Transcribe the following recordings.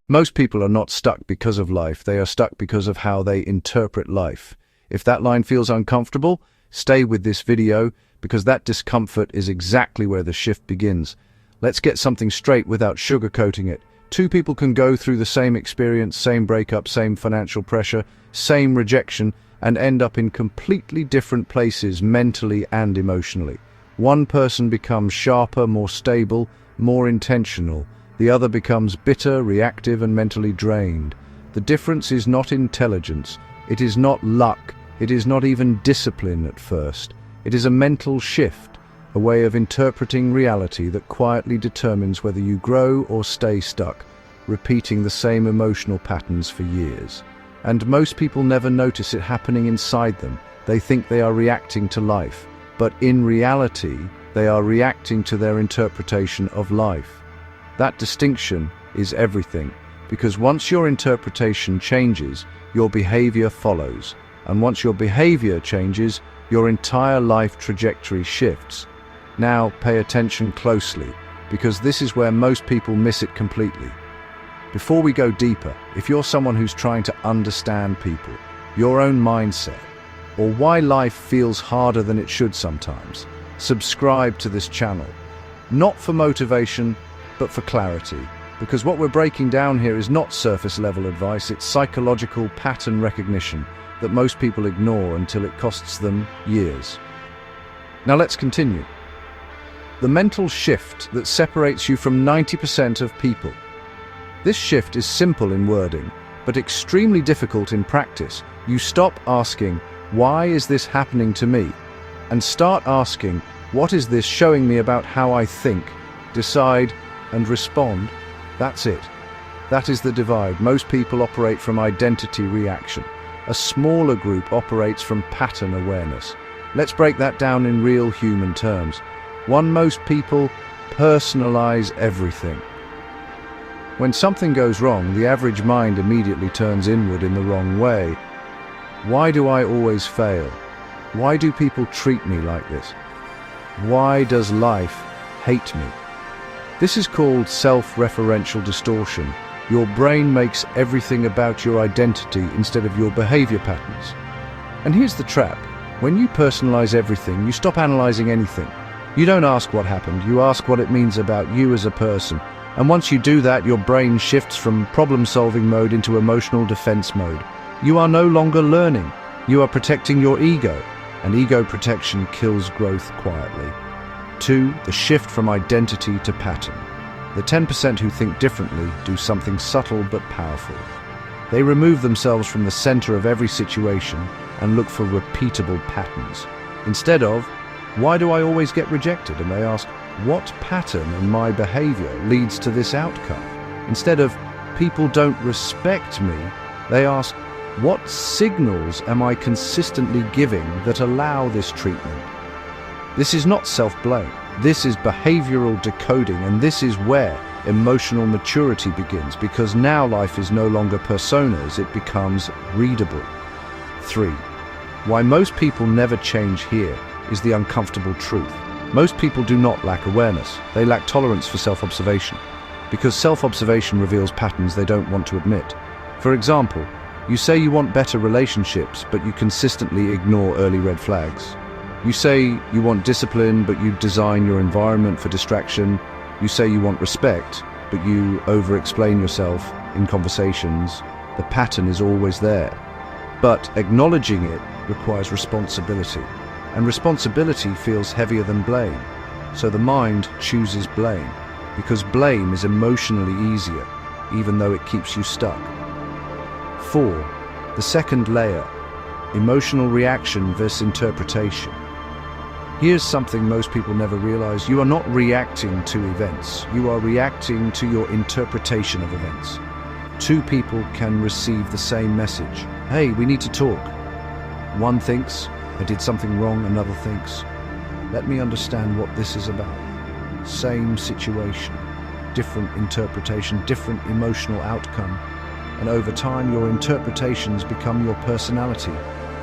Most people are not stuck because of life, they are stuck because of how they interpret life. If that line feels uncomfortable, stay with this video because that discomfort is exactly where the shift begins. Let's get something straight without sugarcoating it. Two people can go through the same experience, same breakup, same financial pressure, same rejection, and end up in completely different places mentally and emotionally. One person becomes sharper, more stable, more intentional. The other becomes bitter, reactive, and mentally drained. The difference is not intelligence. It is not luck. It is not even discipline at first. It is a mental shift, a way of interpreting reality that quietly determines whether you grow or stay stuck, repeating the same emotional patterns for years. And most people never notice it happening inside them. They think they are reacting to life, but in reality, they are reacting to their interpretation of life. That distinction is everything, because once your interpretation changes, your behavior follows. And once your behavior changes, your entire life trajectory shifts. Now, pay attention closely, because this is where most people miss it completely. Before we go deeper, if you're someone who's trying to understand people, your own mindset, or why life feels harder than it should sometimes, subscribe to this channel. Not for motivation, but for clarity. Because what we're breaking down here is not surface-level advice, it's psychological pattern recognition that most people ignore until it costs them years. Now let's continue. The mental shift that separates you from 90% of people. This shift is simple in wording, but extremely difficult in practice. You stop asking, "Why is this happening to me?" and start asking, "What is this showing me about how I think, decide, and respond?" That's it. That is the divide. Most people operate from identity reaction. A smaller group operates from pattern awareness. Let's break that down in real human terms. One, most people personalize everything. When something goes wrong, the average mind immediately turns inward in the wrong way. Why do I always fail? Why do people treat me like this? Why does life hate me? This is called self-referential distortion. Your brain makes everything about your identity instead of your behavior patterns. And here's the trap. When you personalize everything, you stop analyzing anything. You don't ask what happened, you ask what it means about you as a person. And once you do that, your brain shifts from problem-solving mode into emotional defense mode. You are no longer learning. You are protecting your ego. And ego protection kills growth quietly. 2. The shift from identity to pattern. The 10% who think differently do something subtle but powerful. They remove themselves from the center of every situation and look for repeatable patterns. Instead of, "Why do I always get rejected?" and they ask, "What pattern in my behavior leads to this outcome?" Instead of, "People don't respect me," they ask, "What signals am I consistently giving that allow this treatment?" This is not self-blame. This is behavioral decoding, and this is where emotional maturity begins, because now life is no longer personas, it becomes readable. 3. Why most people never change here is the uncomfortable truth. Most people do not lack awareness. They lack tolerance for self-observation, because self-observation reveals patterns they don't want to admit. For example, you say you want better relationships, but you consistently ignore early red flags. You say you want discipline, but you design your environment for distraction. You say you want respect, but you over-explain yourself in conversations. The pattern is always there. But acknowledging it requires responsibility. And responsibility feels heavier than blame. So the mind chooses blame, because blame is emotionally easier, even though it keeps you stuck. 4. The second layer, emotional reaction versus interpretation. Here's something most people never realize. You are not reacting to events. You are reacting to your interpretation of events. Two people can receive the same message. "Hey, we need to talk." One thinks, "I did something wrong." Another thinks, "Let me understand what this is about." Same situation, different interpretation, different emotional outcome. And over time, your interpretations become your personality.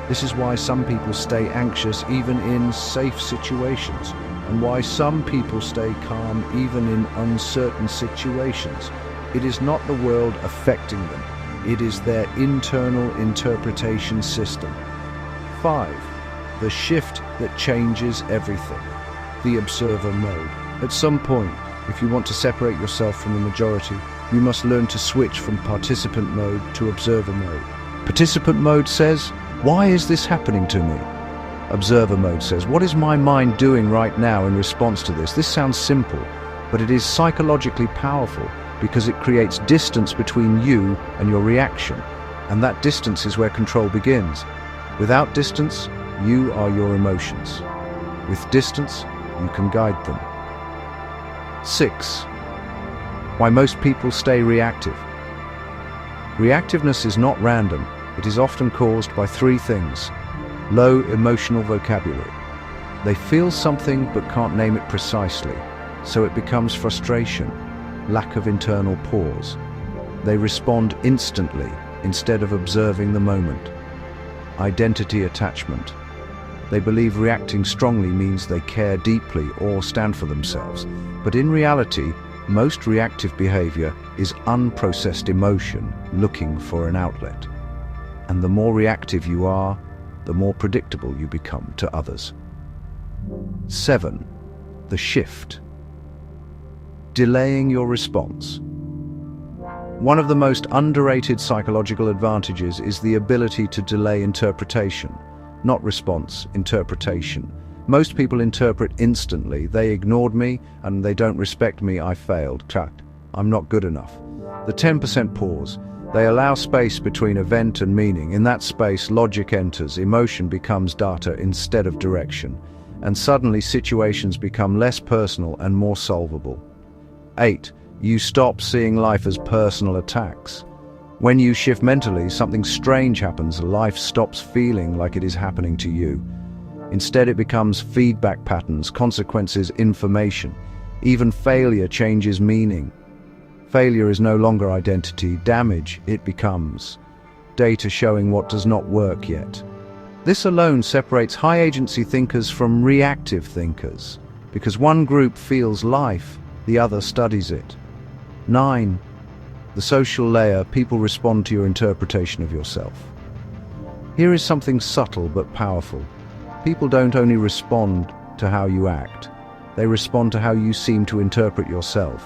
This is why some people stay anxious even in safe situations, and why some people stay calm even in uncertain situations. It is not the world affecting them. It is their internal interpretation system. 5. The shift that changes everything. The observer mode. At some point, if you want to separate yourself from the majority, you must learn to switch from participant mode to observer mode. Participant mode says, "Why is this happening to me?" Observer mode says, "What is my mind doing right now in response to this?" This sounds simple, but it is psychologically powerful because it creates distance between you and your reaction, and that distance is where control begins. Without distance, you are your emotions. With distance, you can guide them. 6. Why most people stay reactive. Reactiveness is not random. It is often caused by 3 things. Low emotional vocabulary. They feel something but can't name it precisely, so it becomes frustration, lack of internal pause. They respond instantly instead of observing the moment. Identity attachment. They believe reacting strongly means they care deeply or stand for themselves, but in reality, most reactive behavior is unprocessed emotion looking for an outlet. And the more reactive you are, the more predictable you become to others. 7. The shift. Delaying your response. One of the most underrated psychological advantages is the ability to delay interpretation. Not response, interpretation. Most people interpret instantly. They ignored me and they don't respect me. I failed. I'm not good enough. The 10% pause. They allow space between event and meaning. In that space, logic enters. Emotion becomes data instead of direction. And suddenly situations become less personal and more solvable. 8. You stop seeing life as personal attacks. When you shift mentally, something strange happens. Life stops feeling like it is happening to you. Instead, it becomes feedback patterns, consequences, information. Even failure changes meaning. Failure is no longer identity. Damage, it becomes data showing what does not work yet. This alone separates high-agency thinkers from reactive thinkers, because one group feels life, the other studies it. 9. The social layer. People respond to your interpretation of yourself. Here is something subtle but powerful. People don't only respond to how you act, they respond to how you seem to interpret yourself.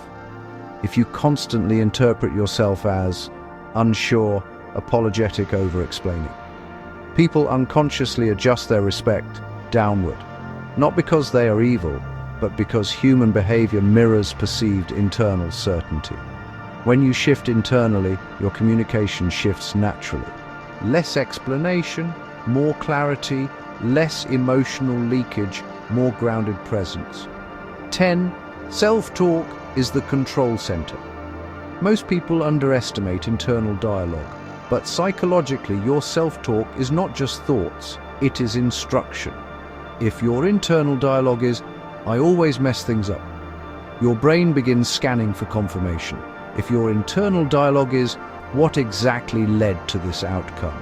If you constantly interpret yourself as unsure, apologetic, over-explaining, people unconsciously adjust their respect downward, not because they are evil, but because human behavior mirrors perceived internal certainty. When you shift internally, your communication shifts naturally. Less explanation, more clarity, less emotional leakage, more grounded presence. 10. Self-talk is the control center. Most people underestimate internal dialogue, but psychologically your self-talk is not just thoughts, it is instruction. If your internal dialogue is, "I always mess things up," your brain begins scanning for confirmation. If your internal dialogue is, "What exactly led to this outcome?"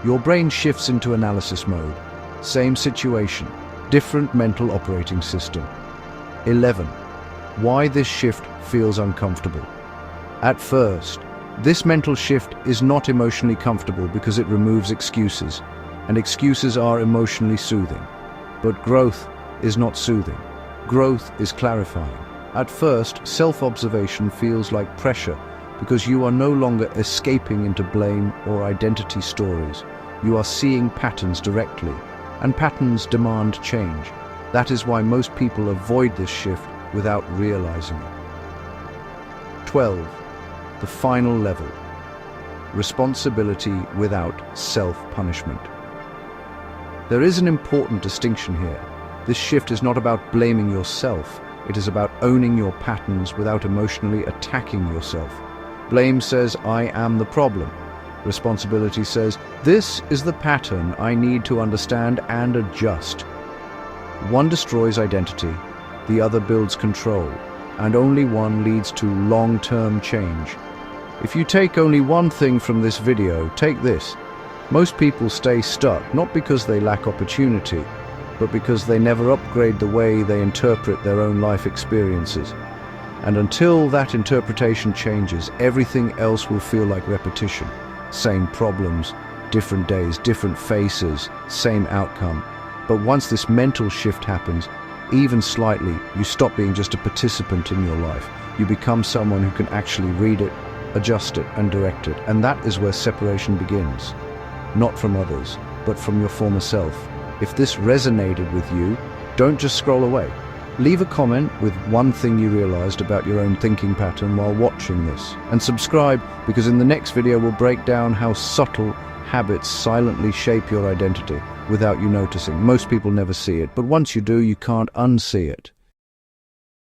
your brain shifts into analysis mode. Same situation, different mental operating system. 11. Why this shift feels uncomfortable. At first, this mental shift is not emotionally comfortable because it removes excuses, and excuses are emotionally soothing. But growth is not soothing. Growth is clarifying. At first, self-observation feels like pressure because you are no longer escaping into blame or identity stories. You are seeing patterns directly, and patterns demand change. That is why most people avoid this shift without realizing it. 12. The final level. Responsibility without self-punishment. There is an important distinction here. This shift is not about blaming yourself. It is about owning your patterns without emotionally attacking yourself. Blame says, "I am the problem." Responsibility says, "This is the pattern I need to understand and adjust." One destroys identity, the other builds control, and only one leads to long-term change. If you take only one thing from this video, take this. Most people stay stuck, not because they lack opportunity, but because they never upgrade the way they interpret their own life experiences. And until that interpretation changes, everything else will feel like repetition. Same problems, different days, different faces, same outcome. But once this mental shift happens, even slightly, you stop being just a participant in your life. You become someone who can actually read it, adjust it, and direct it. And that is where separation begins. Not from others, but from your former self. If this resonated with you, don't just scroll away. Leave a comment with one thing you realized about your own thinking pattern while watching this. And subscribe, because in the next video we'll break down how subtle habits silently shape your identity without you noticing. Most people never see it, but once you do, you can't unsee it.